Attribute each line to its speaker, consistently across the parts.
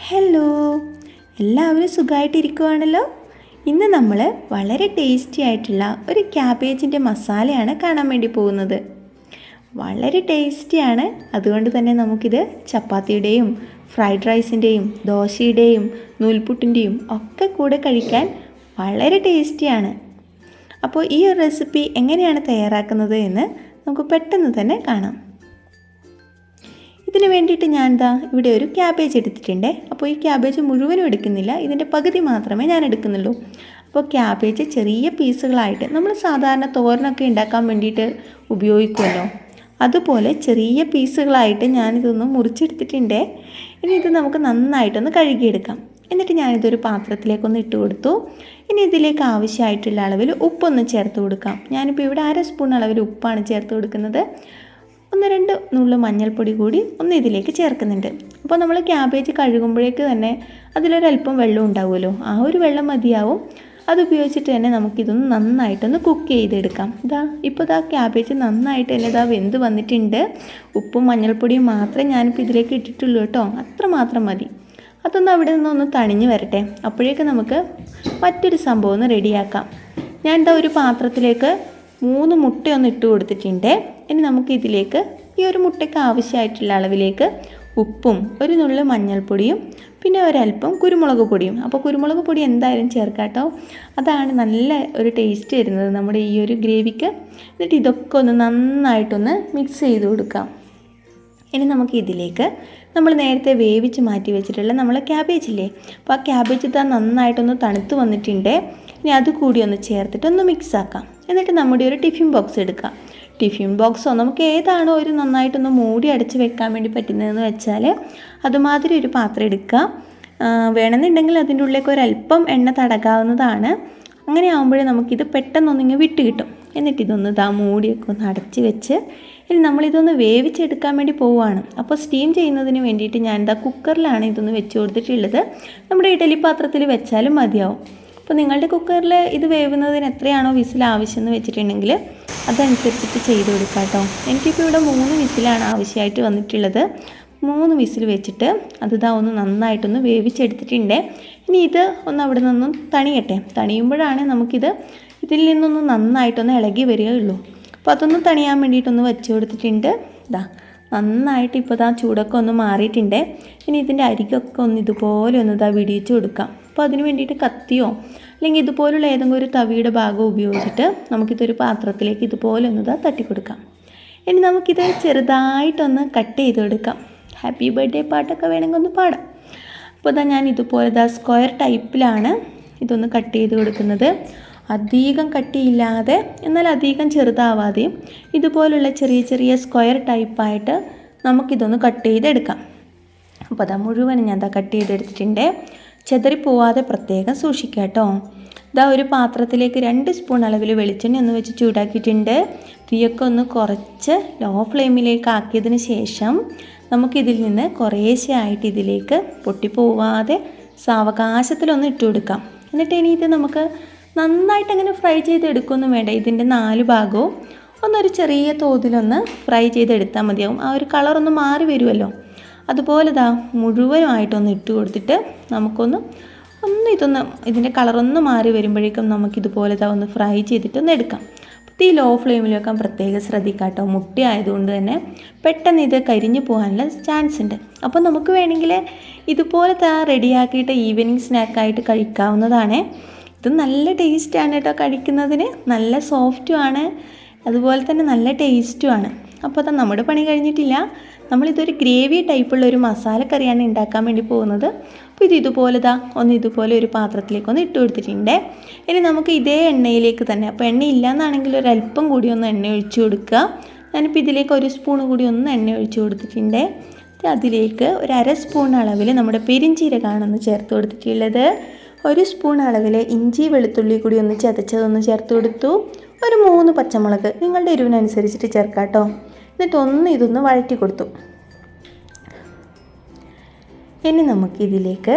Speaker 1: Hello, എല്ലാവരും സുഖമായിട്ടിരിക്കുവാണല്ലോ. ഇന്ന് നമ്മൾ വളരെ ടേസ്റ്റി ആയിട്ടുള്ള ഒരു ക്യാബേജിൻ്റെ മസാലയാണ് കാണാൻ വേണ്ടി പോകുന്നത്. വളരെ ടേസ്റ്റിയാണ്. അതുകൊണ്ട് തന്നെ നമുക്കിത് ചപ്പാത്തിയുടെയും ഫ്രൈഡ് റൈസിൻ്റെയും ദോശയുടെയും നൂൽപുട്ടിൻ്റെയും ഒക്കെ കൂടെ കഴിക്കാൻ വളരെ ടേസ്റ്റിയാണ്. അപ്പോൾ ഈ ഒരു റെസിപ്പി എങ്ങനെയാണ് തയ്യാറാക്കുന്നത് എന്ന് നമുക്ക് പെട്ടെന്ന് തന്നെ കാണാം. ഇതിന് വേണ്ടിയിട്ട് ഞാൻ ഇവിടെ ഒരു ക്യാബേജ് എടുത്തിട്ടുണ്ട്. അപ്പോൾ ഈ ക്യാബേജ് മുഴുവനും എടുക്കുന്നില്ല, ഇതിൻ്റെ പകുതി മാത്രമേ ഞാൻ എടുക്കുന്നുള്ളൂ. അപ്പോൾ ക്യാബേജ് ചെറിയ പീസുകളായിട്ട് നമ്മൾ സാധാരണ തോരനൊക്കെ ഉണ്ടാക്കാൻ വേണ്ടിയിട്ട് ഉപയോഗിക്കുമല്ലോ, അതുപോലെ ചെറിയ പീസുകളായിട്ട് ഞാനിതൊന്ന് മുറിച്ചെടുത്തിട്ടുണ്ട്. ഇനി ഇത് നമുക്ക് നന്നായിട്ടൊന്ന് കഴുകിയെടുക്കാം. എന്നിട്ട് ഞാനിതൊരു പാത്രത്തിലേക്കൊന്ന് ഇട്ട് കൊടുത്തു. ഇനി ഇതിലേക്ക് ആവശ്യമായിട്ടുള്ള അളവിൽ ഉപ്പൊന്ന് ചേർത്ത് കൊടുക്കാം. ഞാനിപ്പോൾ ഇവിടെ 1/2 സ്പൂൺ അളവിൽ ഉപ്പാണ് ചേർത്ത് കൊടുക്കുന്നത്. 1-2 നുള്ളു മഞ്ഞൾപ്പൊടി കൂടി ഇതിലേക്ക് ചേർക്കുന്നുണ്ട്. അപ്പോൾ നമ്മൾ ക്യാബേജ് കഴുകുമ്പോഴേക്ക് തന്നെ അതിലൊരല്പം വെള്ളം ഉണ്ടാവുമല്ലോ, ആ ഒരു വെള്ളം മതിയാവും. അതുപയോഗിച്ചിട്ട് തന്നെ നമുക്കിതൊന്ന് നന്നായിട്ടൊന്ന് കുക്ക് ചെയ്തെടുക്കാം. ഇപ്പോൾ ക്യാബേജ് നന്നായിട്ട് തന്നെ വെന്ത് വന്നിട്ടുണ്ട്. ഉപ്പും മഞ്ഞൾപ്പൊടിയും മാത്രമേ ഞാനിപ്പോൾ ഇതിലേക്ക് ഇട്ടിട്ടുള്ളൂ കേട്ടോ, അത്ര മാത്രം മതി. അതൊന്ന് അവിടെ നിന്നൊന്ന് തണിഞ്ഞ് വരട്ടെ. അപ്പോഴേക്ക് നമുക്ക് മറ്റൊരു സംഭവം ഒന്ന് റെഡിയാക്കാം. ഞാൻ ഒരു പാത്രത്തിലേക്ക് 3 മുട്ടയൊന്ന് ഇട്ട് കൊടുത്തിട്ടുണ്ട്. ഇനി നമുക്കിതിലേക്ക് ഈ ഒരു മുട്ടയ്ക്ക് ആവശ്യമായിട്ടുള്ള അളവിലേക്ക് ഉപ്പും 1 നുള്ളു മഞ്ഞൾപ്പൊടിയും പിന്നെ ഒരല്പം കുരുമുളക് പൊടിയും. അപ്പോൾ കുരുമുളക് പൊടി എന്തായാലും ചേർക്കാം കേട്ടോ, അതാണ് നല്ല ഒരു ടേസ്റ്റ് വരുന്നത് നമ്മുടെ ഈ ഒരു ഗ്രേവിക്ക്. എന്നിട്ട് ഇതൊക്കെ ഒന്ന് നന്നായിട്ടൊന്ന് മിക്സ് ചെയ്ത് കൊടുക്കാം. ഇനി നമുക്ക് ഇതിലേക്ക് നമ്മൾ നേരത്തെ വേവിച്ച് മാറ്റി വെച്ചിട്ടുള്ള നമ്മളെ ക്യാബേജില്ലേ, അപ്പോൾ ആ ക്യാബേജ് നന്നായിട്ടൊന്ന് തണുത്ത് വന്നിട്ടുണ്ട്. ഇനി അത് കൂടി ഒന്ന് ചേർത്തിട്ട് ഒന്ന് മിക്സ് ആക്കാം. എന്നിട്ട് നമ്മുടെ ഒരു ടിഫിൻ ബോക്സ് എടുക്കാം. ടിഫിൻ ബോക്സോ നമുക്ക് ഏതാണോ ഒരു നന്നായിട്ടൊന്ന് മൂടി അടച്ച് വെക്കാൻ വേണ്ടി പറ്റുന്നതെന്ന് വെച്ചാൽ അതുമാതിരി ഒരു പാത്രം എടുക്കുക. വേണമെന്നുണ്ടെങ്കിൽ അതിൻ്റെ ഉള്ളിലേക്ക് ഒരല്പം എണ്ണ തടകാവുന്നതാണ്. അങ്ങനെ ആകുമ്പോഴേ നമുക്കിത് പെട്ടെന്നൊന്നിങ്ങനെ വിട്ട് കിട്ടും. എന്നിട്ട് ഇതൊന്ന് മൂടിയൊക്കെ ഒന്ന് അടച്ച് വെച്ച് ഇനി നമ്മളിതൊന്ന് വേവിച്ചെടുക്കാൻ വേണ്ടി പോവുകയാണ്. അപ്പോൾ സ്റ്റീം ചെയ്യുന്നതിന് വേണ്ടിയിട്ട് ഞാൻ കുക്കറിലാണ് ഇതൊന്ന് വെച്ച് കൊടുത്തിട്ടുള്ളത്. നമ്മുടെ ഇഡലി പാത്രത്തിൽ വെച്ചാലും മതിയാവും. അപ്പോൾ നിങ്ങളുടെ കുക്കറിൽ ഇത് വേവുന്നതിന് എത്രയാണോ വിസിൽ ആവശ്യമെന്ന് വെച്ചിട്ടുണ്ടെങ്കിൽ അതനുസരിച്ചിട്ട് ചെയ്ത് കൊടുക്കാം കേട്ടോ. എനിക്കിപ്പോൾ ഇവിടെ 3 വിസിലാണ് ആവശ്യമായിട്ട് വന്നിട്ടുള്ളത്. 3 വിസിൽ വെച്ചിട്ട് അത് ഒന്ന് നന്നായിട്ടൊന്ന് വേവിച്ചെടുത്തിട്ടുണ്ട്. ഇനി ഇത് ഒന്ന് അവിടെ നിന്നും തണിയട്ടെ. തണിയുമ്പോഴാണ് നമുക്കിത് ഇതിൽ നിന്നൊന്ന് നന്നായിട്ടൊന്ന് ഇളകി വരികയുള്ളൂ. അപ്പോൾ അതൊന്ന് തണിയാൻ വേണ്ടിയിട്ടൊന്ന് വെച്ച് കൊടുത്തിട്ടുണ്ട്. നന്നായിട്ട് ഇപ്പോൾ ചൂടൊക്കെ ഒന്ന് മാറിയിട്ടുണ്ട്. ഇനി ഇതിൻ്റെ അരികൊക്കെ ഒന്ന് ഇതുപോലെ ഒന്ന് വിടിയിച്ച് കൊടുക്കാം. അപ്പോൾ അതിന് വേണ്ടിയിട്ട് കത്തിയോ അല്ലെങ്കിൽ ഇതുപോലുള്ള ഏതെങ്കിലും ഒരു തവിയുടെ ഭാഗം ഉപയോഗിച്ചിട്ട് നമുക്കിതൊരു പാത്രത്തിലേക്ക് ഇതുപോലെ ഒന്ന് തട്ടിക്കൊടുക്കാം. ഇനി നമുക്കിത് ചെറുതായിട്ടൊന്ന് കട്ട് ചെയ്ത് കൊടുക്കാം. ഹാപ്പി ബർത്ത്ഡേ പാട്ടൊക്കെ വേണമെങ്കിൽ ഒന്ന് പാടാം. അപ്പോൾ ഞാൻ ഇതുപോലെ സ്ക്വയർ ടൈപ്പിലാണ് ഇതൊന്ന് കട്ട് ചെയ്ത് കൊടുക്കുന്നത്. അധികം കട്ടിയില്ലാതെ എന്നാൽ അധികം ചെറുതാവാതെയും ഇതുപോലുള്ള ചെറിയ ചെറിയ സ്ക്വയർ ടൈപ്പായിട്ട് നമുക്കിതൊന്ന് കട്ട് ചെയ്തെടുക്കാം. അപ്പോൾ മുഴുവനും ഞാൻ കട്ട് ചെയ്തെടുത്തിട്ടുണ്ട്. ചെതറിപ്പോവാതെ പ്രത്യേകം സൂക്ഷിക്കുക കേട്ടോ. ഒരു പാത്രത്തിലേക്ക് 2 സ്പൂൺ അളവിൽ വെളിച്ചെണ്ണ ഒന്ന് വെച്ച് ചൂടാക്കിയിട്ടുണ്ട്. തീയൊക്കെ ഒന്ന് കുറച്ച് ലോ ഫ്ലെയിമിലേക്ക് ആക്കിയതിന് ശേഷം നമുക്കിതിൽ നിന്ന് കുറേശ്ശെ ആയിട്ട് ഇതിലേക്ക് പൊട്ടിപ്പോവാതെ സാവകാശത്തിലൊന്ന് ഇട്ട് കൊടുക്കാം. എന്നിട്ട് ഇനി ഇത് നമുക്ക് നന്നായിട്ട് അങ്ങനെ ഫ്രൈ ചെയ്തെടുക്കുകയൊന്നും വേണ്ട. ഇതിൻ്റെ 4 ഭാഗവും ഒന്നൊരു ചെറിയ തോതിലൊന്ന് ഫ്രൈ ചെയ്തെടുത്താൽ മതിയാവും. ആ ഒരു കളറൊന്ന് മാറി വരുമല്ലോ, അതുപോലെ മുഴുവനുമായിട്ടൊന്ന് ഇട്ട് കൊടുത്തിട്ട് നമുക്കൊന്ന് ഇതിൻ്റെ കളറൊന്ന് മാറി വരുമ്പോഴേക്കും നമുക്കിതുപോലെ ഒന്ന് ഫ്രൈ ചെയ്തിട്ടൊന്ന് എടുക്കാം. തീ ലോ ഫ്ലെയിമിൽ വെക്കാൻ പ്രത്യേകം ശ്രദ്ധിക്കാം കേട്ടോ. മുട്ട ആയതുകൊണ്ട് തന്നെ പെട്ടെന്ന് ഇത് കരിഞ്ഞു പോകാനുള്ള ചാൻസ് ഉണ്ട്. അപ്പോൾ നമുക്ക് വേണമെങ്കിൽ ഇതുപോലെ റെഡിയാക്കിയിട്ട് ഈവനിങ് സ്നാക്കായിട്ട് കഴിക്കാവുന്നതാണ്. ഇത് നല്ല ടേസ്റ്റാണ് കേട്ടോ, കഴിക്കുന്നതിന് നല്ല സോഫ്റ്റുമാണ്, അതുപോലെ തന്നെ നല്ല ടേസ്റ്റുമാണ്. അപ്പോൾ നമ്മുടെ പണി കഴിഞ്ഞിട്ടില്ല. നമ്മളിതൊരു ഗ്രേവി ടൈപ്പുള്ള ഒരു മസാലക്കറിയാണ് ഉണ്ടാക്കാൻ വേണ്ടി പോകുന്നത്. അപ്പോൾ ഇതുപോലെ ഇതുപോലെ ഒരു പാത്രത്തിലേക്ക് ഒന്ന് ഇട്ട് കൊടുത്തിട്ടുണ്ട്. ഇനി നമുക്ക് ഇതേ എണ്ണയിലേക്ക് തന്നെ, അപ്പോൾ എണ്ണ ഇല്ലയെന്നാണെങ്കിൽ ഒരല്പം കൂടി ഒന്ന് എണ്ണ ഒഴിച്ച് കൊടുക്കുക. ഞാനിപ്പോൾ ഇതിലേക്ക് 1 സ്പൂൺ കൂടി ഒന്ന് എണ്ണ ഒഴിച്ച് കൊടുത്തിട്ടുണ്ട്. അതിലേക്ക് 1/2 സ്പൂൺ അളവിൽ നമ്മുടെ പെരിഞ്ചീരകമാണെന്ന് ചേർത്ത് കൊടുത്തിട്ടുള്ളത്. 1 സ്പൂൺ അളവിൽ ഇഞ്ചി വെളുത്തുള്ളി കൂടി ഒന്ന് ചതച്ചതൊന്ന് ചേർത്ത് കൊടുത്തു. ഒരു 3 പച്ചമുളക് നിങ്ങളുടെ എരിവിനനുസരിച്ചിട്ട് ചേർക്കാം കേട്ടോ. എന്നിട്ട് ഇതൊന്ന് വഴറ്റി കൊടുത്തു. ഇനി നമുക്കിതിലേക്ക്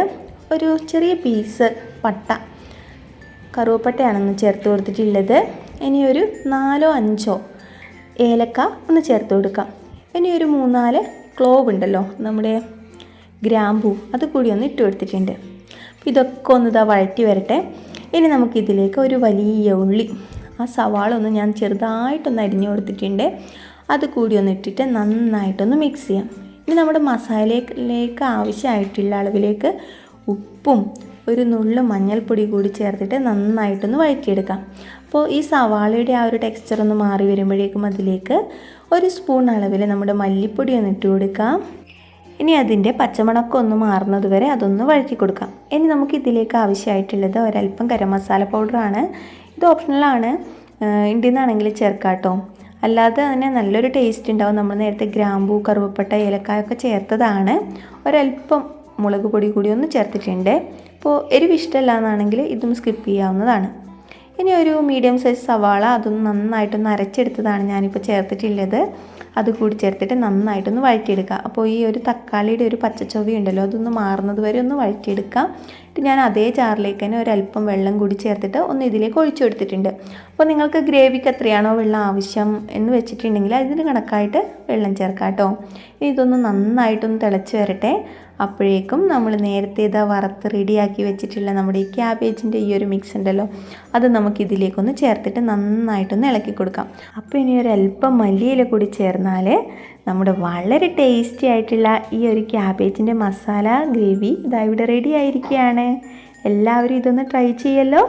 Speaker 1: ഒരു ചെറിയ പീസ് പട്ട, കറുവപ്പട്ടയാണെന്ന് ചേർത്ത് കൊടുത്തിട്ടുള്ളത്. ഇനി ഒരു 4-5 ഏലക്ക ഒന്ന് ചേർത്ത് കൊടുക്കാം. ഇനി ഒരു 3-4 ക്ലോവ് ഉണ്ടല്ലോ, നമ്മുടെ ഗ്രാമ്പൂ അത് കൂടി ഒന്ന് ഇട്ട് കൊടുത്തിട്ടുണ്ട്. അപ്പോൾ ഇതൊക്കെ ഒന്ന് ഇതാ വഴറ്റി വരട്ടെ. ഇനി നമുക്കിതിലേക്ക് ഒരു വലിയ ഉള്ളി, ആ സവാള ഒന്ന് ഞാൻ ചെറുതായിട്ടൊന്ന് അരിഞ്ഞു കൊടുത്തിട്ടുണ്ട്, അത് കൂടി ഒന്ന് ഇട്ടിട്ട് നന്നായിട്ടൊന്ന് മിക്സ് ചെയ്യാം. ഇനി നമ്മുടെ മസാലയിലേക്ക് ആവശ്യമായിട്ടുള്ള അളവിലേക്ക് ഉപ്പും ഒരു നുള്ളു മഞ്ഞൾപ്പൊടി കൂടി ചേർത്തിട്ട് നന്നായിട്ടൊന്ന് വഴറ്റിയെടുക്കാം. അപ്പോൾ ഈ സവാളയുടെ ആ ഒരു ടെക്സ്ചർ ഒന്ന് മാറി വരുമ്പോഴേക്കും അതിലേക്ക് ഒരു സ്പൂൺ അളവിൽ നമ്മുടെ മല്ലിപ്പൊടി ഒന്ന് ഇട്ട് കൊടുക്കാം. ഇനി അതിൻ്റെ പച്ചമണക്കം ഒന്ന് മാറുന്നത് വരെ അതൊന്ന് വഴറ്റി കൊടുക്കാം. ഇനി നമുക്ക് ഇതിലേക്ക് ആവശ്യമായിട്ടുള്ളത് ഒരല്പം ഗരം മസാല പൗഡറാണ്. ഇത് ഓപ്ഷണലാണ്, ഉണ്ടെന്നാണെങ്കിൽ ചേർക്കാം കേട്ടോ. അല്ലാതെ തന്നെ നല്ലൊരു ടേസ്റ്റ് ഉണ്ടാവും. നമ്മൾ നേരത്തെ ഗ്രാമ്പൂ, കറുവപ്പട്ട, ഏലക്കായൊക്കെ ചേർത്തതാണ്. ഒരല്പം മുളക് പൊടി കൂടി ഒന്ന് ചേർത്തിട്ടുണ്ട്. അപ്പോൾ എരിവ് ഇഷ്ടമല്ല എന്നാണെങ്കിൽ ഇതും സ്കിപ്പ് ചെയ്യാവുന്നതാണ്. ഇനി ഒരു മീഡിയം സൈസ് സവാള അതൊന്ന് നന്നായിട്ടൊന്ന് അരച്ചെടുത്തതാണ് ഞാനിപ്പോൾ ചേർത്തിട്ടുള്ളത്. അത് കൂടി ചേർത്തിട്ട് നന്നായിട്ടൊന്ന് വഴറ്റിയെടുക്കുക. അപ്പോൾ ഈ ഒരു തക്കാളിയുടെ ഒരു പച്ചച്ചൊവ ഉണ്ടല്ലോ, അതൊന്ന് മാറുന്നത് വരെ ഒന്ന് വഴറ്റിയെടുക്കാം. ഇത് ഞാൻ അതേ ജാറിലേക്ക് തന്നെ ഒരല്പം വെള്ളം കൂടി ചേർത്തിട്ട് ഒന്ന് ഇതിലേക്ക് ഒഴിച്ചു കൊടുത്തിട്ടുണ്ട്. അപ്പോൾ നിങ്ങൾക്ക് ഗ്രേവിക്ക് എത്രയാണോ വെള്ളം ആവശ്യം എന്ന് വെച്ചിട്ടുണ്ടെങ്കിൽ അതിന് കണക്കായിട്ട് വെള്ളം ചേർക്കാം കേട്ടോ. ഇതൊന്ന് നന്നായിട്ടൊന്ന് തിളച്ച് വരട്ടെ. അപ്പോഴേക്കും നമ്മൾ നേരത്തെ ഇതാ വറുത്ത് റെഡിയാക്കി വെച്ചിട്ടുള്ള നമ്മുടെ ഈ ക്യാബേജിൻ്റെ ഈ ഒരു മിക്സ് ഉണ്ടല്ലോ, അത് നമുക്കിതിലേക്കൊന്ന് ചേർത്തിട്ട് നന്നായിട്ടൊന്ന് ഇളക്കി കൊടുക്കാം. അപ്പോൾ ഇനി ഒരല്പം മല്ലിയില കൂടി ചേർന്നാൽ നമ്മുടെ വളരെ ടേസ്റ്റി ആയിട്ടുള്ള ഈ ഒരു ക്യാബേജിൻ്റെ മസാല ഗ്രേവി ഇതാ ഇവിടെ റെഡി ആയിരിക്കുകയാണ്. എല്ലാവരും ഇതൊന്ന് ട്രൈ ചെയ്യല്ലോ.